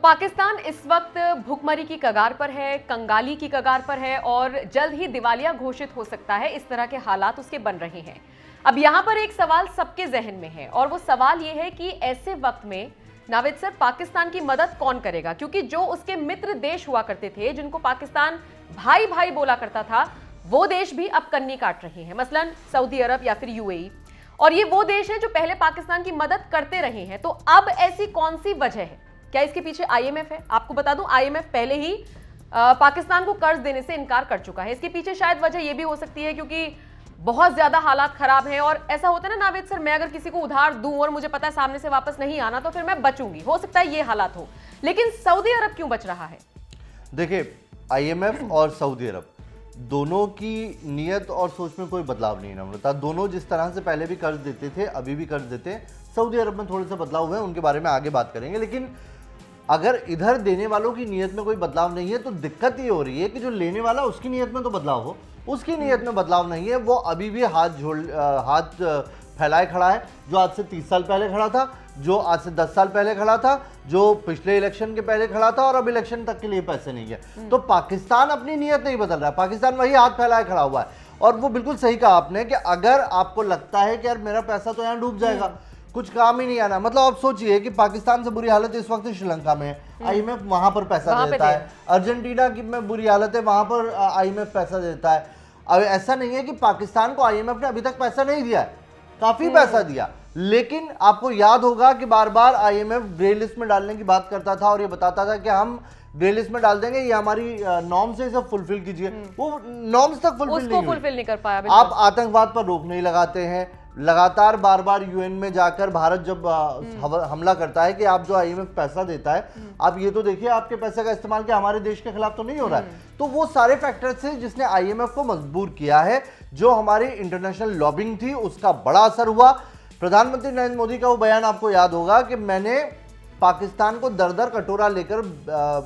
पाकिस्तान इस वक्त भुखमरी की कगार पर है, कंगाली की कगार पर है और जल्द ही दिवालिया घोषित हो सकता है। इस तरह के हालात उसके बन रहे हैं। अब यहां पर एक सवाल सबके जहन में है और वो सवाल ये है कि ऐसे वक्त में नाविद सर पाकिस्तान की मदद कौन करेगा, क्योंकि जो उसके मित्र देश हुआ करते थे, जिनको पाकिस्तान भाई भाई बोला करता था, वो देश भी अब कन्नी काट रहे हैं। मसलन सऊदी अरब या फिर यूएई, और ये वो देश है जो पहले पाकिस्तान की मदद करते रहे हैं। तो अब ऐसी कौन सी वजह है? क्या इसके पीछे आईएमएफ है? आपको बता दूं, आईएमएफ पहले ही पाकिस्तान को कर्ज देने से इनकार कर चुका है। इसके पीछे शायद वजह यह भी हो सकती है क्योंकि बहुत ज्यादा हालात खराब हैं, और ऐसा होता है ना नाविद सर, मैं अगर किसी को उधार दूं और मुझे पता है सामने से वापस नहीं आना, तो फिर मैं बचूंगी। हो सकता है ये हालात हो, लेकिन सऊदी अरब क्यों बच रहा है? देखिए, आईएमएफ और सऊदी अरब दोनों की नीयत और सोच में कोई बदलाव नहीं है। दोनों जिस तरह से पहले भी कर्ज देते थे, अभी भी कर्ज देते हैं। सऊदी अरब में थोड़े से बदलाव हुए हैं, उनके बारे में आगे बात करेंगे। लेकिन अगर इधर देने वालों की नीयत में कोई बदलाव नहीं है, तो दिक्कत ये हो रही है कि जो लेने वाला उसकी नीयत में तो बदलाव हो, उसकी नीयत में बदलाव नहीं है। वो अभी भी हाथ फैलाए खड़ा है, जो आज से 30 साल पहले खड़ा था, जो आज से 10 साल पहले खड़ा था, जो पिछले इलेक्शन के पहले खड़ा था, और अब इलेक्शन तक के लिए पैसे नहीं है। तो पाकिस्तान अपनी नीयत नहीं बदल रहा है, पाकिस्तान वही हाथ फैलाए खड़ा हुआ है। और वो बिल्कुल सही कहा आपने कि अगर आपको लगता है कि यार मेरा पैसा तो यहाँ डूब जाएगा, कुछ काम ही नहीं आना, मतलब आप सोचिए कि पाकिस्तान से बुरी हालत इस वक्त श्रीलंका में है, आईएमएफ वहां पर पैसा देता है। अर्जेंटीना की में बुरी हालत है, वहां पर आईएमएफ पैसा देता है। अब ऐसा नहीं है कि पाकिस्तान को आईएमएफ ने अभी तक पैसा नहीं दिया है, काफी पैसा दिया। लेकिन आपको याद होगा कि बार बार आईएमएफ ग्रे लिस्ट में डालने की बात करता था और ये बताता था कि हम ग्रे लिस्ट में डाल देंगे, ये हमारी नॉर्म्स है, इसे फुलफिल कीजिए। वो नॉर्म्स तक फुलफिल नहीं कर पाया। आप आतंकवाद पर रोक नहीं लगाते हैं। लगातार बार बार यूएन में जाकर भारत जब हमला करता है कि आप जो आईएमएफ पैसा देता है, आप ये तो देखिए आपके पैसे का इस्तेमाल क्या हमारे देश के खिलाफ तो नहीं हो रहा है। तो वो सारे फैक्टर्स हैं जिसने आईएमएफ को मजबूर किया है। जो हमारी इंटरनेशनल लॉबिंग थी उसका बड़ा असर हुआ। प्रधानमंत्री नरेंद्र मोदी का वो बयान आपको याद होगा कि मैंने पाकिस्तान को दर दर कटोरा लेकर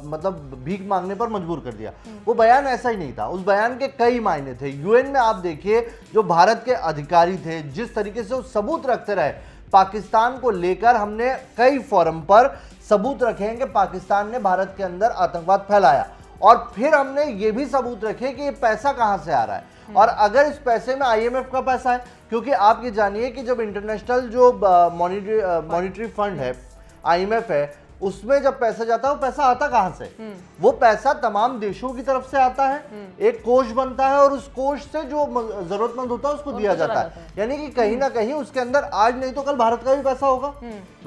मतलब भीख मांगने पर मजबूर कर दिया। वो बयान ऐसा ही नहीं था, उस बयान के कई मायने थे। यूएन में आप देखिए जो भारत के अधिकारी थे, जिस तरीके से वो सबूत रखते रहे पाकिस्तान को लेकर, हमने कई फोरम पर सबूत रखे हैं कि पाकिस्तान ने भारत के अंदर आतंकवाद फैलाया, और फिर हमने ये भी सबूत रखे कि ये पैसा कहां से आ रहा है और अगर इस पैसे में आईएमएफ का पैसा है। क्योंकि आप ये जानिए कि जब इंटरनेशनल जो मॉनिटरी फंड है, आईएमएफ है, उसमें जब पैसा जाता है, वो पैसा आता कहां से? वो पैसा तमाम देशों की तरफ से आता है, एक कोष बनता है और उस कोष से जो जरूरतमंद होता है उसको दिया जाता है। यानी कि कहीं ना कहीं उसके अंदर आज नहीं तो कल भारत का भी पैसा होगा।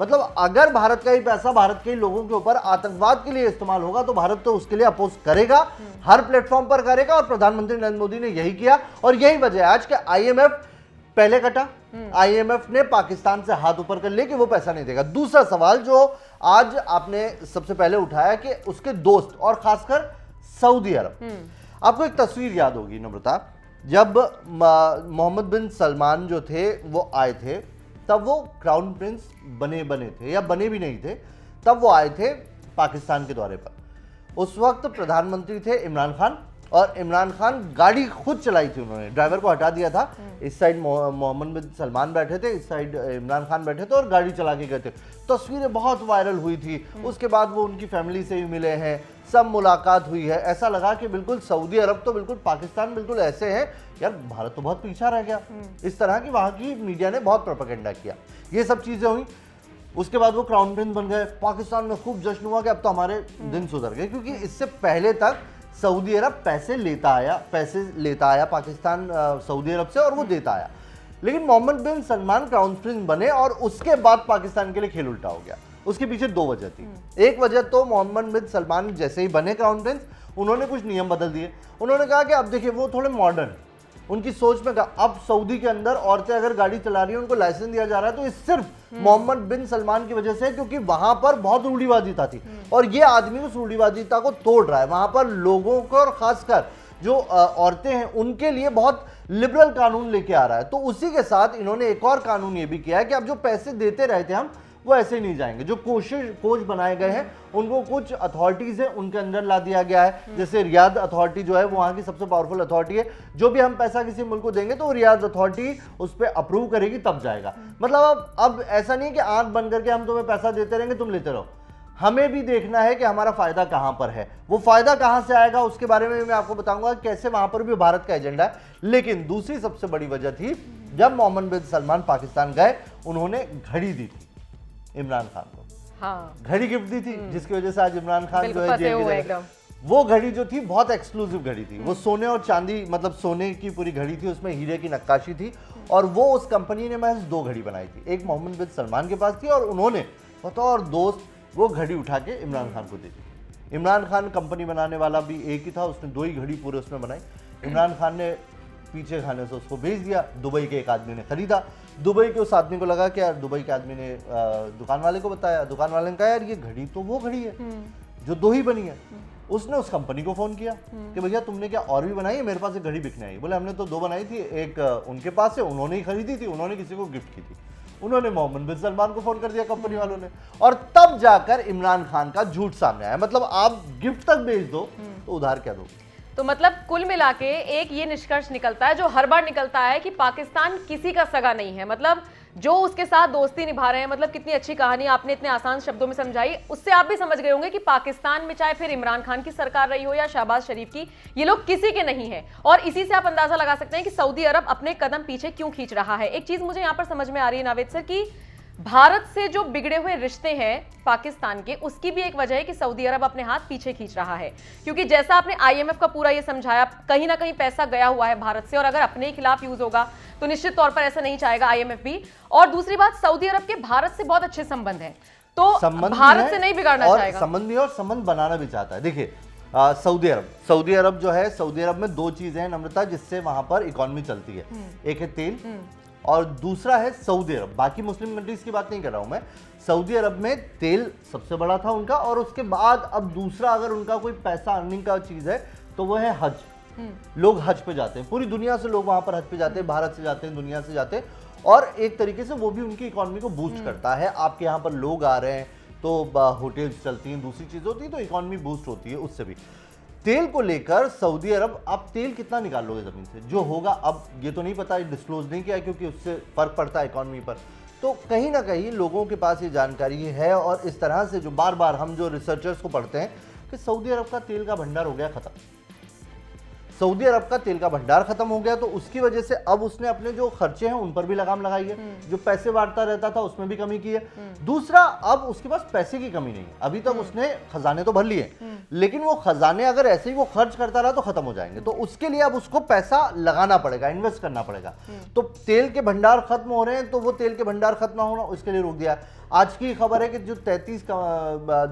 मतलब अगर भारत का ही पैसा भारत के लोगों के ऊपर आतंकवाद के लिए इस्तेमाल होगा तो भारत तो उसके लिए अपोज करेगा, हर प्लेटफॉर्म पर करेगा। और प्रधानमंत्री नरेंद्र मोदी ने यही किया और यही वजह है आज के आईएमएफ पहले कटा। आईएमएफ ने पाकिस्तान से हाथ ऊपर कर लिया कि वो पैसा नहीं देगा। दूसरा सवाल जो आज आपने सबसे पहले उठाया कि उसके दोस्त और खासकर सऊदी अरब। आपको एक तस्वीर याद होगी नम्रता, जब मोहम्मद बिन सलमान जो थे वो आए थे, तब वो क्राउन प्रिंस बने थे या बने भी नहीं थे, तब वो आए थे पाकिस्तान के दौरे पर। उस वक्त प्रधानमंत्री थे इमरान खान, और इमरान खान गाड़ी खुद चलाई थी, उन्होंने ड्राइवर को हटा दिया था। इस साइड मोहम्मद बिन सलमान बैठे थे, इस साइड इमरान खान बैठे थे और गाड़ी चला के गए थे। तस्वीरें बहुत वायरल हुई थी। उसके बाद वो उनकी फैमिली से भी मिले हैं, सब मुलाकात हुई है। ऐसा लगा कि बिल्कुल सऊदी अरब तो बिल्कुल पाकिस्तान बिल्कुल ऐसे है, यार भारत तो बहुत पीछा रह गया। इस तरह की वहाँ की मीडिया ने बहुत प्रोपेगेंडा किया। ये सब चीज़ें हुई। उसके बाद वो क्राउन प्रिंस बन गए। पाकिस्तान में खूब जश्न हुआ कि अब तो हमारे दिन सुधर गए, क्योंकि इससे पहले तक सऊदी अरब पैसे लेता आया पाकिस्तान सऊदी अरब से, और वो देता आया। लेकिन मोहम्मद बिन सलमान क्राउन प्रिंस बने और उसके बाद पाकिस्तान के लिए खेल उल्टा हो गया। उसके पीछे दो वजह थी। एक वजह तो मोहम्मद बिन सलमान जैसे ही बने क्राउन प्रिंस, उन्होंने कुछ नियम बदल दिए। उन्होंने कहा कि अब देखिए, वो थोड़े मॉडर्न, उनकी सोच में कहा अब सऊदी के अंदर औरतें अगर गाड़ी चला रही हैं उनको लाइसेंस दिया जा रहा है, तो ये सिर्फ मोहम्मद बिन सलमान की वजह से, क्योंकि वहां पर बहुत रूढ़िवादिता थी और ये आदमी उस रूढ़िवादिता को तोड़ रहा है। वहां पर लोगों को और खासकर जो औरतें हैं उनके लिए बहुत लिबरल कानून लेके आ रहा है। तो उसी के साथ इन्होंने एक और कानून ये भी किया है कि अब जो पैसे देते रहे थे हम, वो ऐसे ही नहीं जाएंगे। जो कोच बनाए गए हैं उनको कुछ अथॉरिटीज है उनके अंदर ला दिया गया है। जैसे रियाद अथॉरिटी जो है वो वहाँ की सबसे पावरफुल अथॉरिटी है। जो भी हम पैसा किसी मुल्क को देंगे तो वो रियाद अथॉरिटी उस पर अप्रूव करेगी तब जाएगा। मतलब अब ऐसा नहीं कि आंख बंद करके हम तुम्हें पैसा देते रहेंगे तुम लेते रहो। हमें भी देखना है कि हमारा फायदा कहां पर है। वो फायदा कहां से आएगा उसके बारे में मैं आपको बताऊंगा कैसे वहां पर भी भारत का एजेंडा है। लेकिन दूसरी सबसे बड़ी वजह थी, जब मोहम्मद बिन सलमान पाकिस्तान गए, उन्होंने घड़ी दी थी इमरान खान को। हाँ, घड़ी गिफ्ट दी थी, जेल की जगह। एकदम। वो घड़ी जो थी बहुत एक्सक्लूसिव घड़ी थी, वो सोने और चांदी, मतलब सोने की पूरी घड़ी थी, उसमें हीरे की नक्काशी थी, और वो उस कंपनी ने महज 2 घड़ी बनाई थी। एक मोहम्मद बिन सलमान के पास थी और उन्होंने बतौर दोस्त वो घड़ी उठा के इमरान खान को दे दी। इमरान खान कंपनी बनाने वाला भी एक ही था, उसने 2 ही घड़ी पूरे उसमें बनाई। इमरान खान ने पीछे खाने से उसको भेज दिया। दुबई के एक आदमी ने खरीदा। दुबई के उस आदमी को लगा कि यार, दुबई के आदमी ने दुकान वाले को बताया, दुकान वाले ने कहा यार ये घड़ी तो वो घड़ी है जो 2 ही बनी है। उसने उस कंपनी को फोन किया कि भैया तुमने क्या और भी बनाई है, मेरे पास एक घड़ी बिकने आई। बोले हमने तो 2 बनाई थी, एक उनके पास है, उन्होंने ही खरीदी थी, उन्होंने किसी को गिफ्ट की थी। उन्होंने मोहम्मद बिन सलमान को फोन कर दिया कंपनी वालों ने, और तब जाकर इमरान खान का झूठ सामने आया। मतलब आप गिफ्ट तक भेज दो तो उधार क्या दोगे। तो मतलब कुल मिला के एक ये निष्कर्ष निकलता है, जो हर बार निकलता है, कि पाकिस्तान किसी का सगा नहीं है। मतलब जो उसके साथ दोस्ती निभा रहे हैं, मतलब कितनी अच्छी कहानी आपने इतने आसान शब्दों में समझाई, उससे आप भी समझ गए होंगे कि पाकिस्तान में चाहे फिर इमरान खान की सरकार रही हो या शहबाज शरीफ की, ये लोग किसी के नहीं है। और इसी से आप अंदाजा लगा सकते हैं कि सऊदी अरब अपने कदम पीछे क्यों खींच रहा है। एक चीज मुझे यहां पर समझ में आ रही है नावेद सर, कि भारत से जो बिगड़े हुए रिश्ते हैं पाकिस्तान के, उसकी भी एक वजह है कि सऊदी अरब अपने हाथ पीछे खींच रहा है। क्योंकि जैसा आपने आईएमएफ का पूरा ये समझाया, कहीं ना कहीं पैसा गया हुआ है भारत से, और अगर अपने ही खिलाफ यूज होगा तो निश्चित तौर पर ऐसा नहीं चाहेगा आईएमएफ भी। और दूसरी बात, सऊदी अरब के भारत से बहुत अच्छे संबंध हैं, तो भारत से नहीं बिगाड़ना चाहेगा। संबंध भी और संबंध बनाना भी चाहता है। देखिए सऊदी अरब जो है, सऊदी अरब में 2 चीजें हैं नम्रता, जिससे वहां पर इकोनॉमी चलती है। एक है तेल, और दूसरा है सऊदी अरब। बाकी मुस्लिम कंट्रीज की बात नहीं कर रहा हूं मैं। सऊदी अरब में तेल सबसे बड़ा था उनका, और उसके बाद अब दूसरा अगर उनका कोई पैसा अर्निंग का चीज है तो वो है हज। लोग हज पे जाते हैं, पूरी दुनिया से लोग वहां पर हज पे जाते हैं, भारत से जाते हैं, दुनिया से जाते हैं, और एक तरीके से वो भी उनकी इकोनॉमी को बूस्ट करता है। आपके यहाँ पर लोग आ रहे हैं तो होटल्स चलती हैं, दूसरी चीज होती है, तो इकोनॉमी बूस्ट होती है उससे भी। तेल को लेकर सऊदी अरब, आप तेल कितना निकाल लोगे जमीन से, जो होगा अब ये तो नहीं पता, डिस्क्लोज नहीं किया, क्योंकि उससे फर्क पड़ता है इकोनॉमी पर। तो कहीं ना कहीं लोगों के पास ये जानकारी है, और इस तरह से जो बार बार हम जो रिसर्चर्स को पढ़ते हैं कि सऊदी अरब का तेल का भंडार हो गया खत्म, सऊदी अरब का तेल का भंडार खत्म हो गया, तो उसकी वजह से अब उसने अपने जो खर्चे हैं उन पर भी लगाम लगाई है। जो पैसे बांटता रहता था उसमें भी कमी की है। दूसरा, अब उसके पास पैसे की कमी नहीं है। अभी तक उसने खजाने तो भर लिए, लेकिन वो खजाने अगर ऐसे ही वो खर्च करता रहा तो खत्म हो जाएंगे। तो उसके लिए अब उसको पैसा लगाना पड़ेगा, इन्वेस्ट करना पड़ेगा। तो तेल के भंडार खत्म हो रहे हैं, तो वो तेल के भंडार खत्म होना उसके लिए रोक दिया। आज की खबर है कि जो 33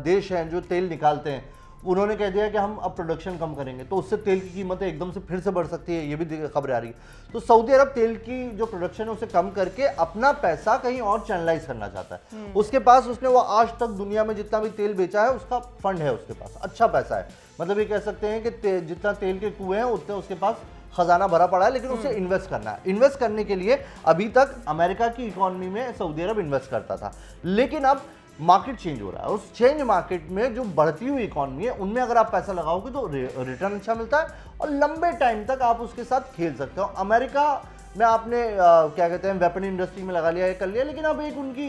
देश हैं जो तेल निकालते हैं, उन्होंने कह दिया कि हम अब प्रोडक्शन कम करेंगे, तो उससे तेल की कीमतें एकदम से फिर से बढ़ सकती है। ये भी खबर आ रही है। तो सऊदी अरब तेल की जो प्रोडक्शन है उसे कम करके अपना पैसा कहीं और चैनलाइज करना चाहता है। उसके पास, उसने वो आज तक दुनिया में जितना भी तेल बेचा है उसका फंड है उसके पास, अच्छा पैसा है। मतलब ये कह सकते हैं कि जितना तेल के कुएं हैं उतने उसके पास खजाना भरा पड़ा है, लेकिन उसे इन्वेस्ट करना है। इन्वेस्ट करने के लिए अभी तक अमेरिका की इकोनॉमी में सऊदी अरब इन्वेस्ट करता था, लेकिन अब मार्केट चेंज हो रहा है। उस चेंज मार्केट में जो बढ़ती हुई इकोनॉमी है, उनमें अगर आप पैसा लगाओगे तो रिटर्न अच्छा मिलता है, और लंबे टाइम तक आप उसके साथ खेल सकते हो। अमेरिका में आपने क्या कहते हैं, वेपन इंडस्ट्री में लगा लिया है, कर लिया, लेकिन अब एक उनकी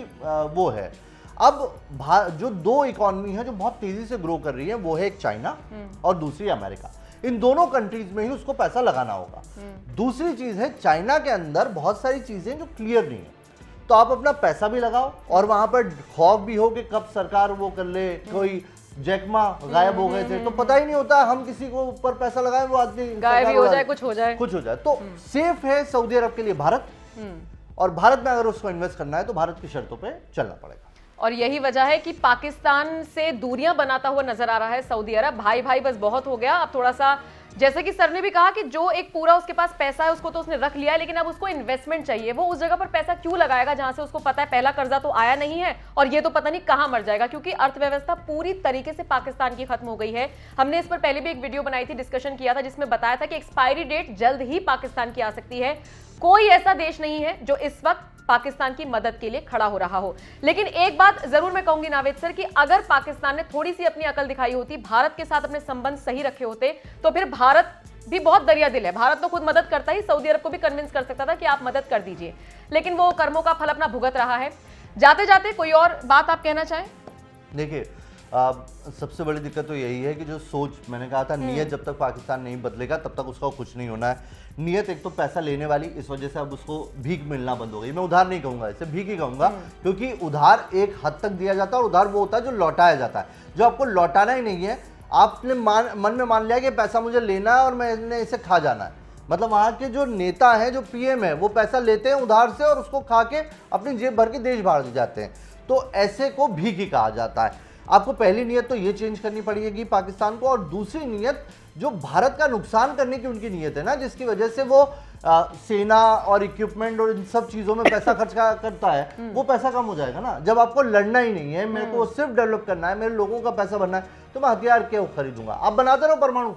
वो है। अब जो 2 इकोनॉमी है जो बहुत तेजी से ग्रो कर रही है, वो है एक चाइना और दूसरी अमेरिका। इन दोनों कंट्रीज में ही उसको पैसा लगाना होगा। दूसरी चीज है, चाइना के अंदर बहुत सारी चीजें जो क्लियर नहीं है, तो आप अपना पैसा भी लगाओ, और वहां पर खौफ भी हो कि कब सरकार वो कर ले। कोई जैकमा गायब हो गए थे, तो पता ही नहीं होता, हम किसी को ऊपर पैसा लगाएं, वो आदमी गायब भी हो जाए, कुछ हो जाए। तो सेफ है सऊदी अरब के लिए भारत, और भारत में अगर उसको इन्वेस्ट करना है तो भारत की शर्तों पे चलना पड़ेगा। और यही वजह है कि पाकिस्तान से दूरियां बनाता हुआ नजर आ रहा है सऊदी अरब। भाई भाई बस बहुत हो गया, अब थोड़ा सा, जैसे कि सर ने भी कहा कि जो एक पूरा उसके पास पैसा है उसको तो उसने रख लिया है, लेकिन अब उसको इन्वेस्टमेंट चाहिए। वो उस जगह पर पैसा क्यों लगाएगा जहां से उसको पता है पहला कर्जा तो आया नहीं है, और ये तो पता नहीं कहां मर जाएगा, क्योंकि अर्थव्यवस्था पूरी तरीके से पाकिस्तान की खत्म हो गई है। हमने इस पर पहले भी एक वीडियो बनाई थी, डिस्कशन किया था, जिसमें बताया था कि एक्सपायरी डेट जल्द ही पाकिस्तान की आ सकती है। कोई ऐसा देश नहीं है जो इस वक्त पाकिस्तान की मदद के लिए खड़ा हो रहा हो। लेकिन एक बात जरूर मैं कहूंगी नावेद सर, कि अगर पाकिस्तान ने थोड़ी सी अपनी अकल दिखाई होती, भारत के साथ अपने संबंध सही रखे होते, तो फिर भारत भी बहुत दरिया दिल है। भारत तो खुद मदद करता ही, सऊदी अरब को भी कन्विंस कर सकता था कि आप मदद कर दीजिए, लेकिन वो कर्मों का फल अपना भुगत रहा है। जाते जाते कोई और बात आप कहना चाहें? देखिए, सबसे बड़ी दिक्कत तो यही है कि जो सोच, मैंने कहा था नीयत जब तक पाकिस्तान नहीं बदलेगा तब तक उसका कुछ नहीं होना है। नीयत एक तो पैसा लेने वाली, इस वजह से अब उसको भीख मिलना बंद हो गई। मैं उधार नहीं कहूंगा, इसे भीख ही कहूंगा, क्योंकि उधार एक हद तक दिया जाता है और उधार वो होता है जो लौटाया जाता है। जो आपको लौटाना ही नहीं है, आपने मन में मान लिया कि पैसा मुझे लेना है और मैंने इसे खा जाना है। मतलब वहाँ के जो नेता हैं, जो पीएम है, वो पैसा लेते हैं उधार से और उसको खा के अपनी जेब भर के देश बाहर जाते हैं। तो ऐसे को भीख ही कहा जाता है। आपको पहली नीयत तो ये चेंज करनी पड़ेगी पाकिस्तान को, और दूसरी नीयत जो भारत का नुकसान करने की उनकी नीयत है ना, जिसकी वजह से वो सेना और इक्विपमेंट और इन सब चीज़ों में पैसा खर्च करता है, वो पैसा कम हो जाएगा ना। जब आपको लड़ना ही नहीं है, मेरे को सिर्फ डेवलप करना है, मेरे लोगों का पैसा बनना है, तो मैं हथियार क्यों खरीदूंगा? आप बनाते रहो परमाणु,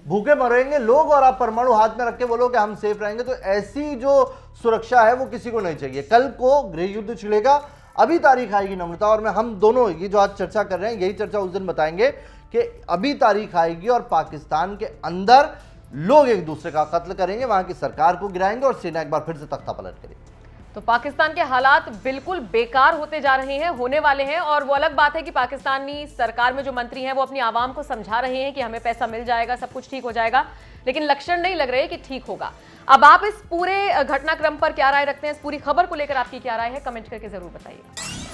भूखे मरेंगे लोग और आप परमाणु हाथ में रख के बोलो कि हम सेफ रहेंगे। तो ऐसी जो सुरक्षा है वो किसी को नहीं चाहिए। कल को गृह युद्ध छिड़ेगा, अभी तारीख आएगी नम्रता, और मैं हम दोनों ये जो आज चर्चा कर रहे हैं यही चर्चा उस दिन बताएंगे कि अभी तारीख आएगी और पाकिस्तान के अंदर लोग एक दूसरे का कत्ल करेंगे, वहां की सरकार को गिराएंगे और सेना एक बार फिर से तख्ता पलट करेगी। तो पाकिस्तान के हालात बिल्कुल बेकार होते जा रहे हैं, होने वाले हैं। और वो अलग बात है कि पाकिस्तानी सरकार में जो मंत्री हैं वो अपनी आवाम को समझा रहे हैं कि हमें पैसा मिल जाएगा, सब कुछ ठीक हो जाएगा, लेकिन लक्षण नहीं लग रहे कि ठीक होगा। अब आप इस पूरे घटनाक्रम पर क्या राय रखते हैं, इस पूरी खबर को लेकर आपकी क्या राय है, कमेंट करके जरूर बताइएगा।